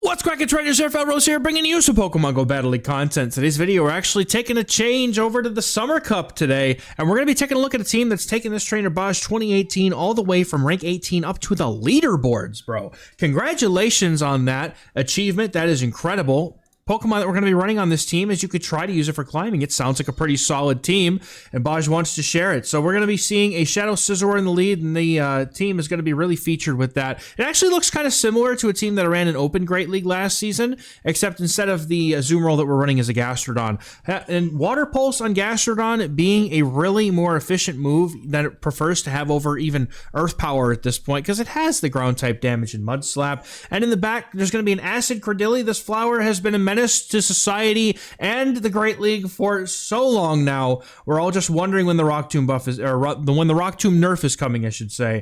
What's cracking, traders? XehrFelrose here, bringing you some Pokemon GO Battle League content. Today's video, we're actually taking a change over to the Summer Cup today, and we're going to be taking a look at a team that's taken this trainer Baj 2018 all the way from rank 18 up to the leaderboards, bro. Congratulations on that achievement. That is incredible. Pokemon that we're going to be running on this team is you could try to use it for climbing. It sounds like a pretty solid team, and Baj wants to share it. So we're going to be seeing a Shadow Scizor in the lead, and the team is going to be really featured with that. It actually looks kind of similar to a team that ran an Open Great League last season, except instead of the Zoom roll that we're running as a Gastrodon. And Water Pulse on Gastrodon being a really more efficient move that it prefers to have over even Earth Power at this point, because it has the ground type damage and Mud Slap. And in the back, there's going to be an Acid Cordilli. This flower has been a menace to society and the Great League for so long now. We're all just wondering when the Rock Tomb buff is, or when the Rock Tomb nerf is coming, I should say.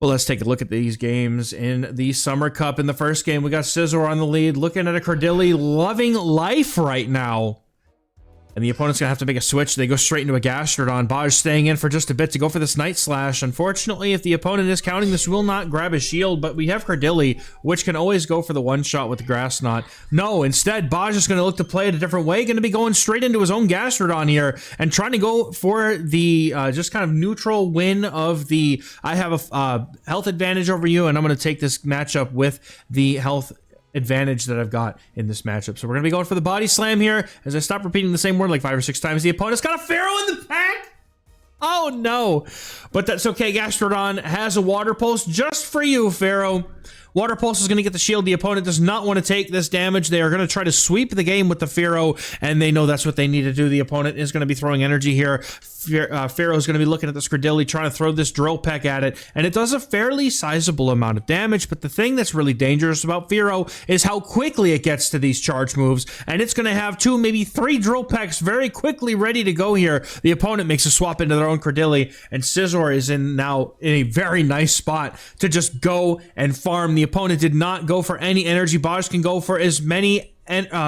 Well, let's take a look at these games in the Summer Cup. In the first game, we got Scizor on the lead, looking at a Cordilli, loving life right now. And the opponent's going to have to make a switch. They go straight into a Gastrodon. Baj staying in for just a bit to go for this Night Slash. Unfortunately, if the opponent is counting, this will not grab a shield, but we have Cordilli, which can always go for the one-shot with the Grass Knot. No, instead, Baj is going to look to play it a different way. Going to be going straight into his own Gastrodon here and trying to go for the just kind of neutral win of the, I have a health advantage over you, and I'm going to take this matchup with the health advantage that I've got in this matchup. So we're gonna be going for the body slam here as I stop repeating the same word like 5 or 6 times. The opponent's got a Pharaoh in the pack. Oh no, but that's okay. Gastrodon has a Water Pulse just for you, Pharaoh. Water Pulse is going to get the shield. The opponent does not want to take this damage. They are going to try to sweep the game with the Pharaoh, and they know that's what they need to do. The opponent is going to be throwing energy here. Pharaoh is going to be looking at this Cordilli, trying to throw this Drill Peck at it, and it does a fairly sizable amount of damage, but the thing that's really dangerous about Pharaoh is how quickly it gets to these charge moves, and it's going to have 2, maybe 3 Drill Pecks very quickly ready to go here. The opponent makes a swap into their own Cordilli, and Scizor is now in a very nice spot to just go and farm. The opponent did not go for any energy. Baj can go for as many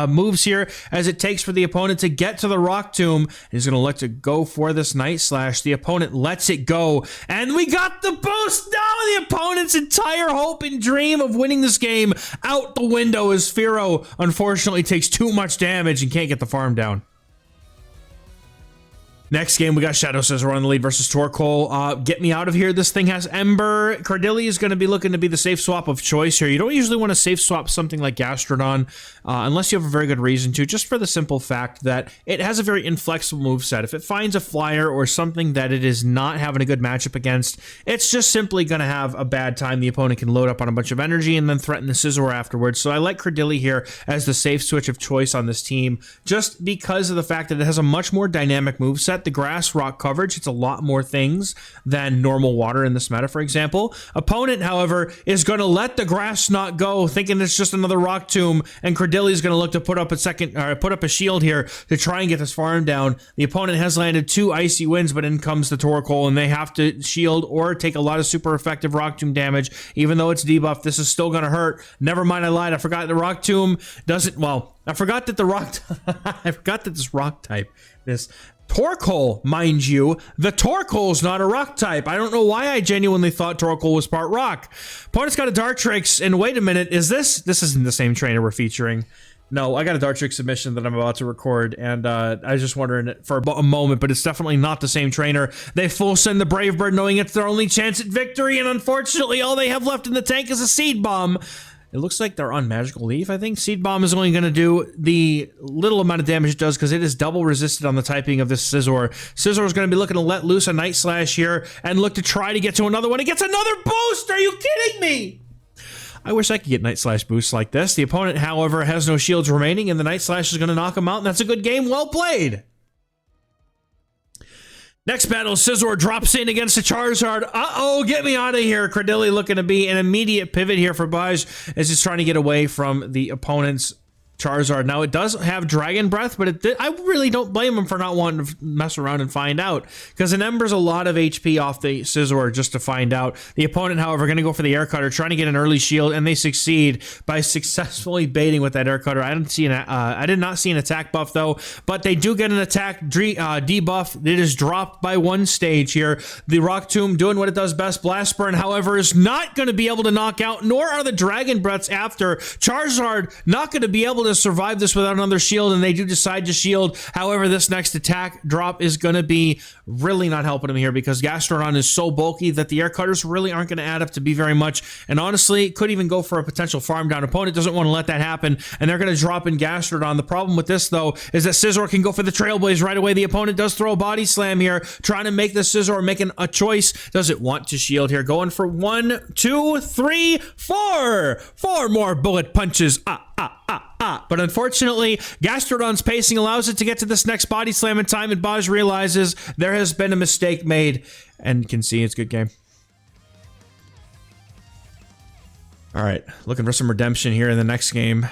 moves here as it takes for the opponent to get to the Rock Tomb. He's going to let it go for this Night Slash. The opponent lets it go, and we got the boost. Now the opponent's entire hope and dream of winning this game out the window as Pharaoh unfortunately takes too much damage and can't get the farm down. Next game, we got Shadow Scizor on the lead versus Torkoal. Get me out of here. This thing has Ember. Cordilli is going to be looking to be the safe swap of choice here. You don't usually want to safe swap something like Gastrodon unless you have a very good reason to, just for the simple fact that it has a very inflexible moveset. If it finds a flyer or something that it is not having a good matchup against, it's just simply going to have a bad time. The opponent can load up on a bunch of energy and then threaten the Scizor afterwards. So I like Cordilli here as the safe switch of choice on this team, just because of the fact that it has a much more dynamic moveset. The grass rock coverage, it's a lot more things than normal water in this meta, for example. Opponent, however, is going to let the Grass Knot go, thinking it's just another Rock Tomb, and Cordilli is going to look to put up a shield here to try and get this farm down. The opponent has landed 2 Icy Winds, but in comes the Torkoal, and they have to shield or take a lot of super effective Rock Tomb damage. Even though it's debuffed, this is still going to hurt. Never mind, I lied. I forgot the Rock Tomb doesn't, well, I forgot that the Rock, I forgot that this Rock type, this Torkoal, mind you, the Torkoal is not a rock type. I don't know why I genuinely thought Torkoal was part rock. Opponent's got a Dartrix, and wait a minute, this isn't the same trainer we're featuring. No, I got a Dartrix submission that I'm about to record, and I was just wondering for a moment, but it's definitely not the same trainer. They full send the Brave Bird knowing it's their only chance at victory, and unfortunately all they have left in the tank is a Seed Bomb. It looks like they're on Magical Leaf, I think. Seed Bomb is only going to do the little amount of damage it does because it is double resisted on the typing of this Scizor. Scizor is going to be looking to let loose a Night Slash here and look to try to get to another one. It gets another boost! Are you kidding me? I wish I could get Night Slash boosts like this. The opponent, however, has no shields remaining, and the Night Slash is going to knock him out, and that's a good game. Well played! Next battle, Scizor drops in against a Charizard. Uh-oh, get me out of here. Cordilli looking to be an immediate pivot here for Baj as he's trying to get away from the opponent's Charizard. Now, it does have Dragon Breath, but I really don't blame him for not wanting to mess around and find out, because it embers a lot of HP off the Scizor just to find out. The opponent, however, going to go for the Air Cutter, trying to get an early shield, and they succeed by successfully baiting with that Air Cutter. I did not see an attack buff, though, but they do get an attack debuff. It is dropped by 1 stage here. The Rock Tomb doing what it does best. Blast Burn, however, is not going to be able to knock out, nor are the Dragon Breaths after. Charizard not going to be able to survive this without another shield, and they do decide to shield. However, this next attack drop is going to be really not helping him here, because Gastrodon is so bulky that the Air Cutters really aren't going to add up to be very much, and honestly, could even go for a potential farm down. Opponent doesn't want to let that happen, and they're going to drop in Gastrodon. The problem with this, though, is that Scizor can go for the Trailblaze right away. The opponent does throw a Body Slam here, trying to make the Scizor making a choice. Does it want to shield here? Going for 1, 2, 3, 4. 4 more bullet punches. But unfortunately, Gastrodon's pacing allows it to get to this next Body Slam in time, and Baj realizes there has been a mistake made, and can see it's a good game. All right, looking for some redemption here in the next game.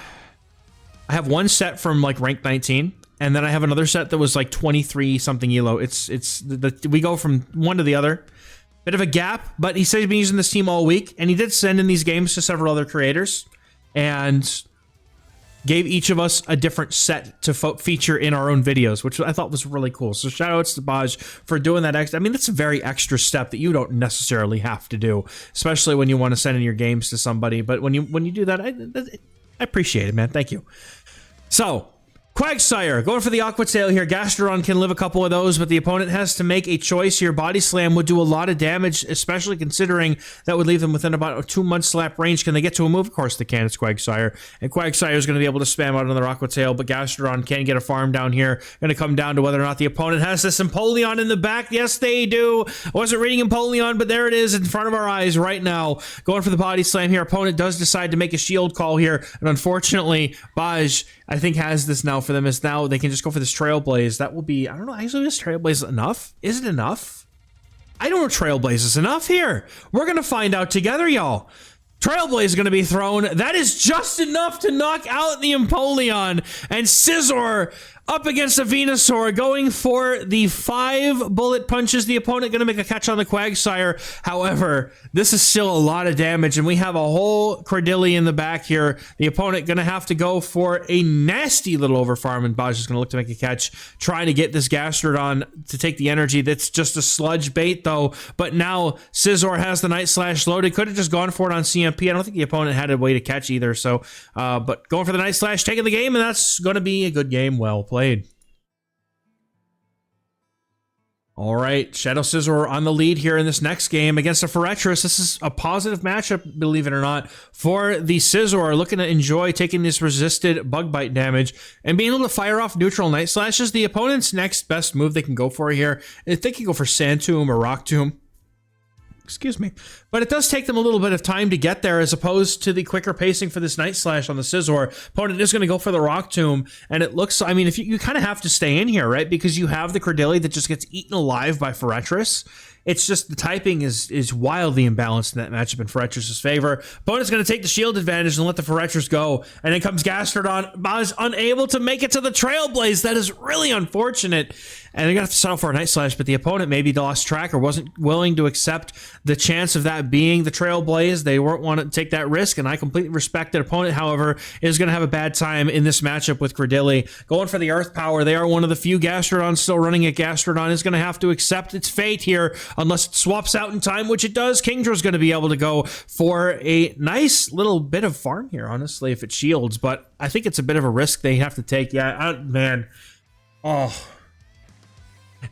I have one set from like rank 19, and then I have another set that was like 23 something elo. We go from one to the other. Bit of a gap, but he said he's been using this team all week, and he did send in these games to several other creators, and gave each of us a different set to feature in our own videos, which I thought was really cool. So shout outs to Baj for doing that. I mean, that's a very extra step that you don't necessarily have to do, especially when you want to send in your games to somebody. But when you do that, I appreciate it, man. Thank you. So, Quagsire, going for the Aqua Tail here. Gastrodon can live a couple of those, but the opponent has to make a choice here. Body Slam would do a lot of damage, especially considering that would leave them within about a 2-month slap range. Can they get to a move? Of course they can. It's Quagsire. And Quagsire is going to be able to spam out another Aqua Tail, but Gastrodon can get a farm down here. Going to come down to whether or not the opponent has this Empoleon in the back. Yes, they do. I wasn't reading Empoleon, but there it is in front of our eyes right now. Going for the Body Slam here. Opponent does decide to make a shield call here, and unfortunately, Baj, I think, has this now for them, is now they can just go for this Trailblaze. That will be, I don't know, actually, is Trailblaze enough? Is it enough? I don't know if Trailblaze is enough here. We're going to find out together, y'all. Trailblaze is going to be thrown. That is just enough to knock out the Empoleon. And Scizor up against a Venusaur, going for the 5 bullet punches. The opponent going to make a catch on the Quagsire. However, this is still a lot of damage, and we have a whole Cordilli in the back here. The opponent going to have to go for a nasty little overfarm, and Baj is going to look to make a catch, trying to get this Gastrodon to take the energy. That's just a sludge bait, though. But now Scizor has the Night Slash loaded. Could have just gone for it on CMP. I don't think the opponent had a way to catch either. So, but going for the Night Slash, taking the game, and that's going to be a good game. Well played. All right, Shadow Scizor on the lead here in this next game against a Forretress. This is a positive matchup, believe it or not, for the Scizor, looking to enjoy taking this resisted bug bite damage and being able to fire off neutral Night Slashes. The opponent's next best move they can go for here, if they can go for Sand Tomb or Rock Tomb. Excuse me. But it does take them a little bit of time to get there, as opposed to the quicker pacing for this Night Slash on the Scizor. Opponent is going to go for the Rock Tomb, and it looks, I mean, if you kind of have to stay in here, right? Because you have the Cordilli that just gets eaten alive by Forretress. It's just the typing is wildly imbalanced in that matchup in Forretress' favor. Opponent's going to take the shield advantage and let the Forretress go. And then comes Gastrodon. Baj unable to make it to the Trailblaze. That is really unfortunate. And they're going to have to settle for a Night Slash, but the opponent maybe lost track or wasn't willing to accept the chance of that being the Trailblaze. They weren't want to take that risk, and I completely respect that. Opponent, however, is going to have a bad time in this matchup with Cordilli. Going for the Earth Power. They are one of the few Gastrodons still running it. Gastrodon is going to have to accept its fate here, unless it swaps out in time, which it does. Kingdra's going to be able to go for a nice little bit of farm here, honestly, if it shields, but I think it's a bit of a risk they have to take. Yeah, man. Oh.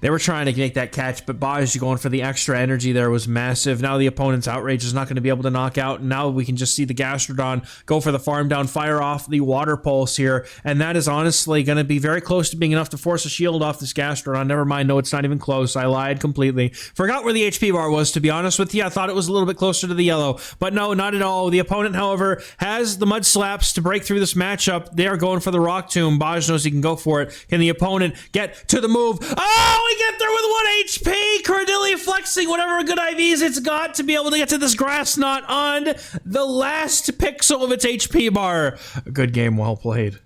They were trying to make that catch, but Baj going for the extra energy there was massive. Now the opponent's Outrage is not going to be able to knock out. Now we can just see the Gastrodon go for the farm down, fire off the Water Pulse here, and that is honestly going to be very close to being enough to force a shield off this Gastrodon. Never mind, no, it's not even close. I lied completely. Forgot where the HP bar was, to be honest with you. I thought it was a little bit closer to the yellow, but no, not at all. The opponent, however, has the Mud Slaps to break through this matchup. They are going for the Rock Tomb. Baj knows he can go for it. Can the opponent get to the move? Oh, we get there with 1 HP. Cordilli flexing whatever good IVs it's got to be able to get to this Grass Knot on the last pixel of its HP bar. A good game, well played.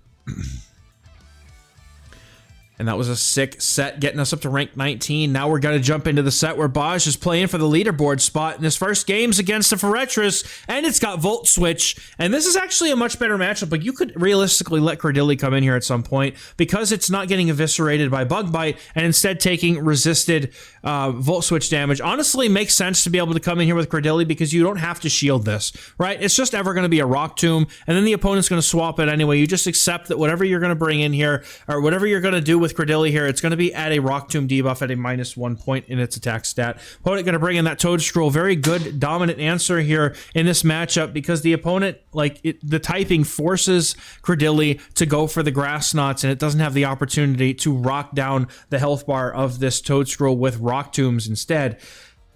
And that was a sick set, getting us up to rank 19. Now we're going to jump into the set where Baj is playing for the leaderboard spot in his first games against the Forretress, and it's got Volt Switch. And this is actually a much better matchup, but you could realistically let Credilli come in here at some point because it's not getting eviscerated by Bug Bite and instead taking resisted Volt Switch damage. Honestly, makes sense to be able to come in here with Credilli because you don't have to shield this, right? It's just ever going to be a Rock Tomb, and then the opponent's going to swap it anyway. You just accept that whatever you're going to bring in here, or whatever you're going to do with Credilli here, it's going to be at a Rock Tomb debuff at a -1 point in its attack stat. Opponent going to bring in that Toadstool. Very good dominant answer here in this matchup because the opponent, the typing forces Credilli to go for the Grass Knots, and it doesn't have the opportunity to rock down the health bar of this Toadstool with Rock Tombs instead,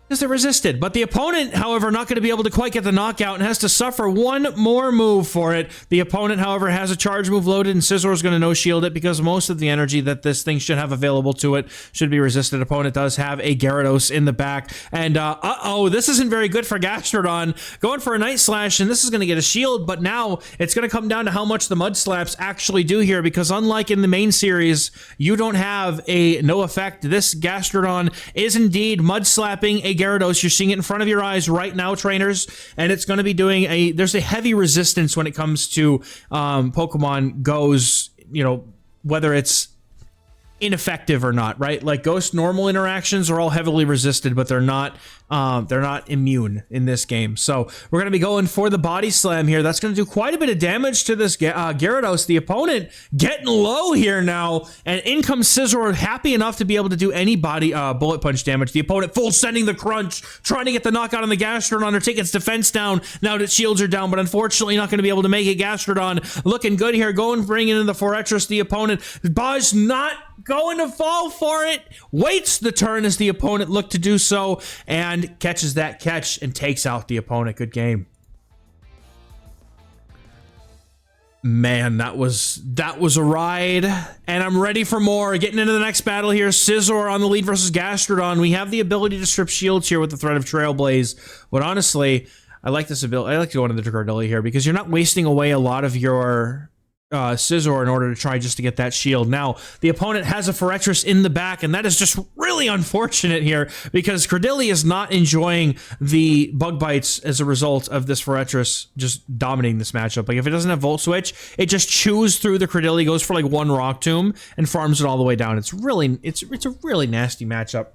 because they're resisted. But the opponent, however, not going to be able to quite get the knockout and has to suffer one more move for it. The opponent, however, has a charge move loaded, and Scizor is going to no-shield it because most of the energy that this thing should have available to it should be resisted. Opponent does have a Gyarados in the back, and uh-oh, this isn't very good for Gastrodon. Going for a Night Slash, and this is going to get a shield, but now it's going to come down to how much the Mud Slaps actually do here, because unlike in the main series, you don't have a no effect. This Gastrodon is indeed Mud Slapping a Gyarados. You're seeing it in front of your eyes right now, trainers, and it's going to be doing there's a heavy resistance when it comes to Pokemon Go's, whether it's ineffective or not, right? Like Ghost normal interactions are all heavily resisted, but they're not immune in this game. So we're going to be going for the Body Slam here. That's going to do quite a bit of damage to this Gyarados. The opponent getting low here now, and in comes Scizor, happy enough to be able to do any body bullet punch damage. The opponent full sending the crunch, trying to get the knockout on the Gastrodon or take its defense down now that shields are down, but unfortunately not going to be able to make it. Gastrodon looking good here, bringing in the Forretress. The opponent, Baj not going to fall for it, waits the turn as the opponent looked to do so, and catches that catch and takes out the opponent. Good game. Man, that was a ride, and I'm ready for more. Getting into the next battle here, Scizor on the lead versus Gastrodon. We have the ability to strip shields here with the threat of Trailblaze, but honestly, I like this ability. I like to go into the Cardilli here because you're not wasting away a lot of your Scizor in order to try just to get that shield. Now, the opponent has a Forretress in the back, and that is just really unfortunate here because Credilli is not enjoying the Bug Bites as a result of this Forretress just dominating this matchup. Like, if it doesn't have Volt Switch, it just chews through the Credilli, goes for like one Rock Tomb, and farms it all the way down. It's a really nasty matchup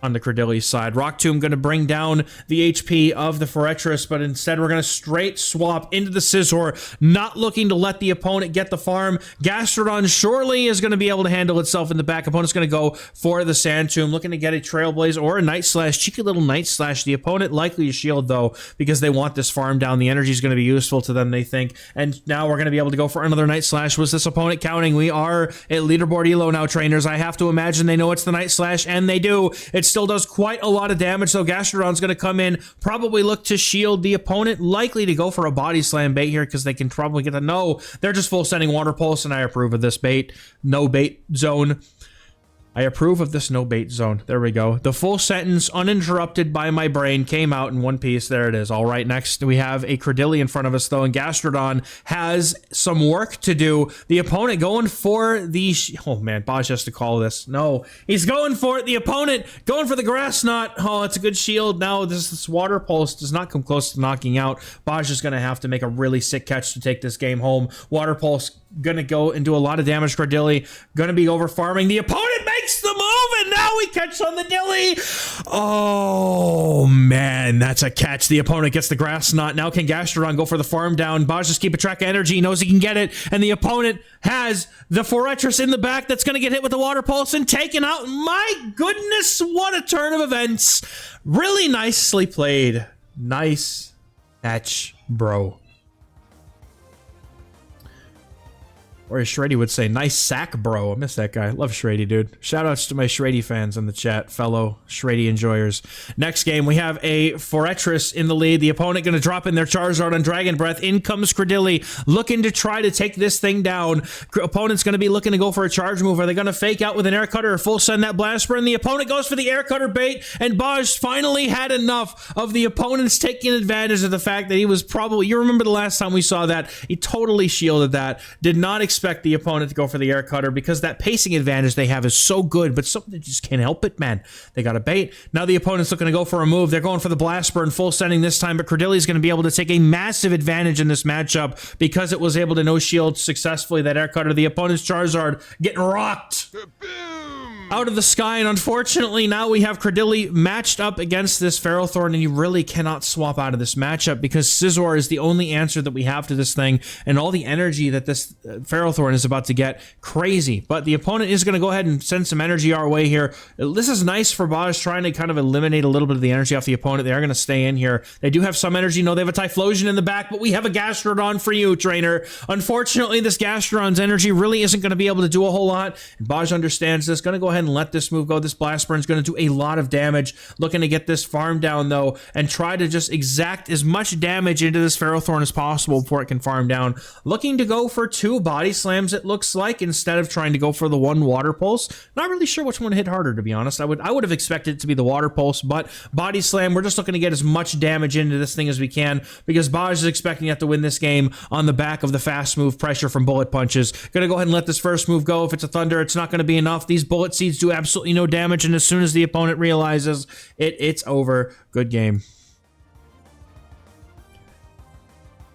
on the Credilli side. Rock Tomb going to bring down the HP of the Forretress, but instead we're going to straight swap into the Scizor, not looking to let the opponent get the farm. Gastrodon surely is going to be able to handle itself in the back. Opponent's going to go for the Sand Tomb, looking to get a Trailblaze or a Night Slash. Cheeky little Night Slash. The opponent likely to shield, though, because they want this farm down. The energy is going to be useful to them, they think. And now we're going to be able to go for another Night Slash. Was this opponent counting? We are at leaderboard elo now, trainers. I have to imagine they know it's the Night Slash, and they do. It still does quite a lot of damage, so Gastrodon's going to come in, probably look to shield the opponent, likely to go for a Body Slam bait here because they can probably get a no. They're just full sending Water Pulse, and I approve of this bait. No bait zone. I approve of this no bait zone. There we go. The full sentence, uninterrupted by my brain, came out in one piece. There it is. All right, next we have a Credilli in front of us, though, and Gastrodon has some work to do. The opponent going for the... Oh, man, Baj has to call this. No, he's going for it. The opponent going for the Grass Knot. Oh, it's a good shield. Now, this Water Pulse does not come close to knocking out. Baj is going to have to make a really sick catch to take this game home. Water Pulse going to go and do a lot of damage. Credilli going to be over farming. The opponent makes the move, and now we catch on the Dilly. Oh, man, that's a catch. The opponent gets the Grass Knot. Now can Gastrodon go for the farm down? Baj just keep a track of energy. He knows he can get it, and the opponent has the Forretress in the back that's going to get hit with the Water Pulse and taken out. My goodness, what a turn of events. Really nicely played. Nice catch, bro. Or as Shreddy would say, nice sack, bro. I miss that guy. Love Shreddy, dude. Shoutouts to my Shreddy fans in the chat, fellow Shreddy enjoyers. Next game, we have a Forretress in the lead. The opponent going to drop in their Charizard on Dragon Breath. In comes Credilli, looking to try to take this thing down. Opponent's going to be looking to go for a charge move. Are they going to fake out with an Air Cutter or full send that Blast Burn? The opponent goes for the Air Cutter bait, and Baj finally had enough of the opponents taking advantage of the fact that he was probably... You remember the last time we saw that? He totally shielded that. Did not expect expect the opponent to go for the air cutter because that pacing advantage they have is so good, but something just can't help it, man. They got a bait. Now the opponent's looking to go for a move. They're going for the blast burn full sending this time, but Credilli's going to be able to take a massive advantage in this matchup because it was able to no shield successfully that air cutter. The opponent's Charizard getting rocked out of the sky, and unfortunately now we have Credilli matched up against this Ferrothorn, and you really cannot swap out of this matchup because Scizor is the only answer that we have to this thing, and all the energy that this Ferrothorn is about to get, crazy. But the opponent is going to go ahead and send some energy our way here. This is nice for Boz, trying to kind of eliminate a little bit of the energy off the opponent. They are going to stay in here. They do have some energy. No, they have a Typhlosion in the back, but we have a Gastrodon for you, trainer. Unfortunately, this Gastrodon's energy really isn't going to be able to do a whole lot, and Boz understands this. Going to go ahead and let this move go. This Blast Burn is going to do a lot of damage. Looking to get this farm down, though, and try to just exact as much damage into this Ferrothorn as possible before it can farm down. Looking to go for 2 body slams, it looks like, instead of trying to go for the 1 water pulse. Not really sure which one hit harder, to be honest. I would have expected it to be the water pulse, but body slam, we're just looking to get as much damage into this thing as we can because Boz is expecting to have to win this game on the back of the fast move pressure from bullet punches. Gonna go ahead and let this first move go. If it's a thunder, it's not going to be enough. These bullet seeds do absolutely no damage, and as soon as the opponent realizes it's over. Good game.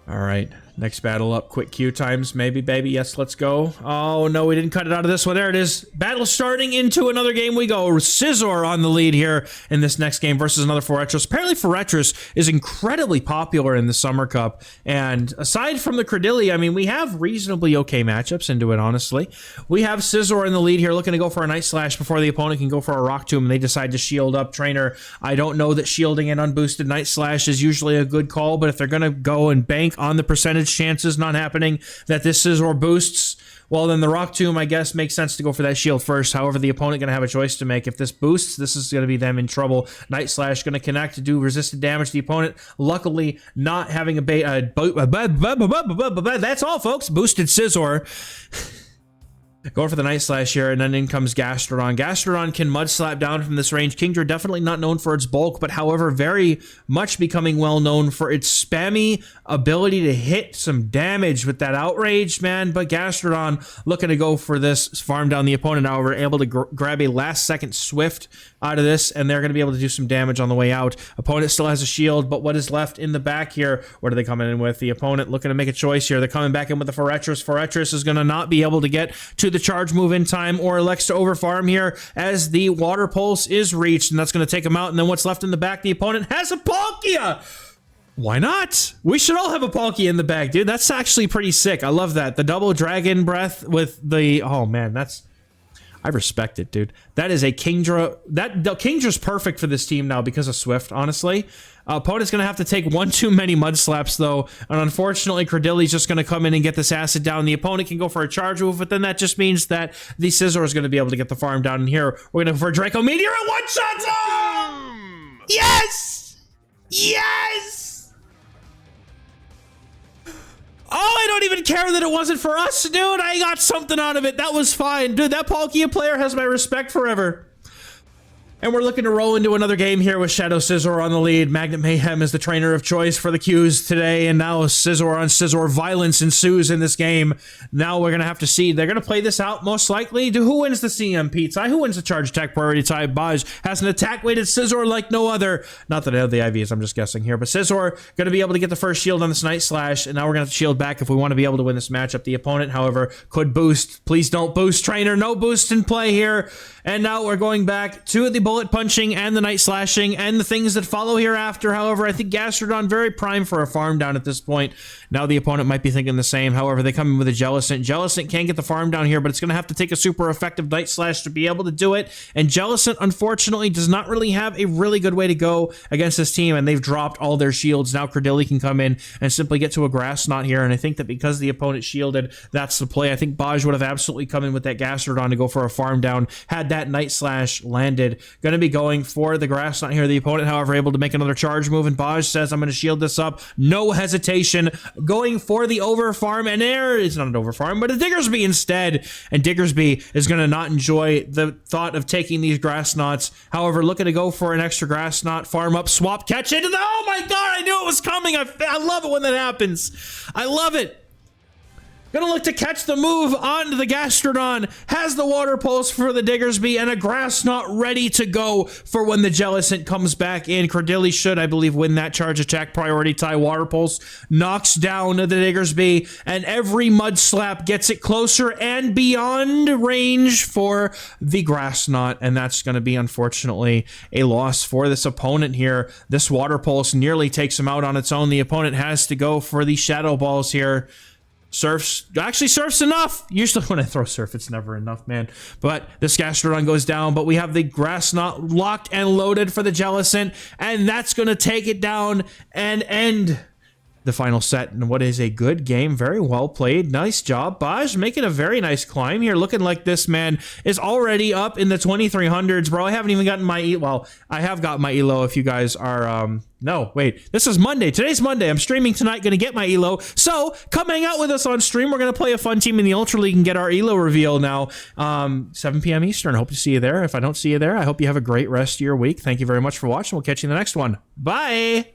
All right, next battle up. Quick queue times, maybe, baby. Yes, let's go. Oh, no, we didn't cut it out of this one. There it is. Battle starting into another game we go. Scizor on the lead here in this next game versus another Forretress. Apparently, Forretress is incredibly popular in the Summer Cup. And aside from the Credilli, I mean, we have reasonably okay matchups into it, honestly. We have Scizor in the lead here, looking to go for a Night Slash before the opponent can go for a Rock Tomb, and they decide to shield up. Trainer, I don't know that shielding an unboosted Night Slash is usually a good call, but if they're going to go and bank on the percentage chances not happening that this Scizor boosts, well, then the Rock Tomb, I guess, makes sense to go for that shield first. However, the opponent going to have a choice to make. If this boosts, this is going to be them in trouble. Night Slash going to connect to do resisted damage. The opponent, luckily, not having a bait. That's all, folks. Boosted Scizor. Going for the Night Slash here, and then in comes Gastrodon. Gastrodon can Mud Slap down from this range. Kingdra definitely not known for its bulk, but however, very much becoming well known for its spammy ability to hit some damage with that Outrage, man. But Gastrodon looking to go for this farm down the opponent. However, able to grab a last-second Swift out of this, and they're going to be able to do some damage on the way out. Opponent still has a shield, but what is left in the back here? What are they coming in with? The opponent looking to make a choice here. They're coming back in with the Forretress. Forretress is going to not be able to get to the charge move in time, or elects to overfarm here as the Water Pulse is reached, and that's going to take him out. And then what's left in the back? The opponent has a Palkia! Why not? We should all have a Palkia in the bag, dude. That's actually pretty sick. I love that. The double Dragon Breath with the... Oh, man, that's... I respect it, dude. That is a Kingdra. Kingdra's perfect for this team now because of Swift, honestly. Opponent's going to have to take one too many Mud Slaps, though. And unfortunately, Credilli's just going to come in and get this acid down. The opponent can go for a charge move, but then that just means that the Scizor is going to be able to get the farm down. And here, we're going to go for a Draco Meteor and one-shots! Oh! Yes! Yes! Oh, I don't even care that it wasn't for us, dude. I got something out of it. That was fine. Dude, that Palkia player has my respect forever. And we're looking to roll into another game here with Shadow Scizor on the lead. Magnet Mayhem is the trainer of choice for the Qs today, and now Scizor on Scizor violence ensues in this game. Now we're going to have to see. They're going to play this out most likely. Who wins the CMP tie? Who wins the charge attack priority tie? Baj has an attack-weighted Scizor like no other. Not that I have the IVs, I'm just guessing here. But Scizor going to be able to get the first shield on this Night Slash, and now we're going to have to shield back if we want to be able to win this matchup. The opponent, however, could boost. Please don't boost, trainer. No boost in play here. And now we're going back to the bullet punching and the Night Slashing and the things that follow hereafter. However, I think Gastrodon very prime for a farm down at this point. Now the opponent might be thinking the same. However, they come in with a Jellicent. Jellicent can't get the farm down here, but it's going to have to take a super effective Night Slash to be able to do it. And Jellicent, unfortunately, does not really have a really good way to go against this team, and they've dropped all their shields. Now Credilli can come in and simply get to a Grass Knot here, and I think that because the opponent shielded, that's the play. I think Baj would have absolutely come in with that Gastrodon to go for a farm down had that Night Slash landed. Going to be going for the Grass Knot here. The opponent, however, able to make another charge move, and Baj says, I'm going to shield this up. No hesitation. Going for the overfarm, and there is not an overfarm, but a Diggersby instead. And Diggersby is going to not enjoy the thought of taking these Grass Knots. However, looking to go for an extra Grass Knot, farm up, swap, catch into the... Oh my god, I knew it was coming. I love it when that happens. I love it. Gonna look to catch the move onto the Gastrodon. Has the Water Pulse for the Diggersby and a Grass Knot ready to go for when the Jellicent comes back in. Cordilli should, I believe, win that charge attack priority tie. Water Pulse knocks down the Diggersby, and every Mud Slap gets it closer and beyond range for the Grass Knot, and that's going to be, unfortunately, a loss for this opponent here. This Water Pulse nearly takes him out on its own. The opponent has to go for the Shadow Balls here. Surf's enough. Usually when I throw Surf, it's never enough, man. But this Gastrodon goes down, but we have the Grass Knot locked and loaded for the Jellicent, and that's going to take it down and end the final set. And what is a good game. Very well played. Nice job, Baj. Making a very nice climb here. Looking like this man is already up in the 2300s, bro. I haven't even gotten my well, I have got my elo if you guys are no, wait. This is Monday. Today's Monday. I'm streaming tonight. Going to get my elo. So come hang out with us on stream. We're going to play a fun team in the Ultra League and get our elo reveal now. 7 p.m. Eastern. I hope to see you there. If I don't see you there, I hope you have a great rest of your week. Thank you very much for watching. We'll catch you in the next one. Bye.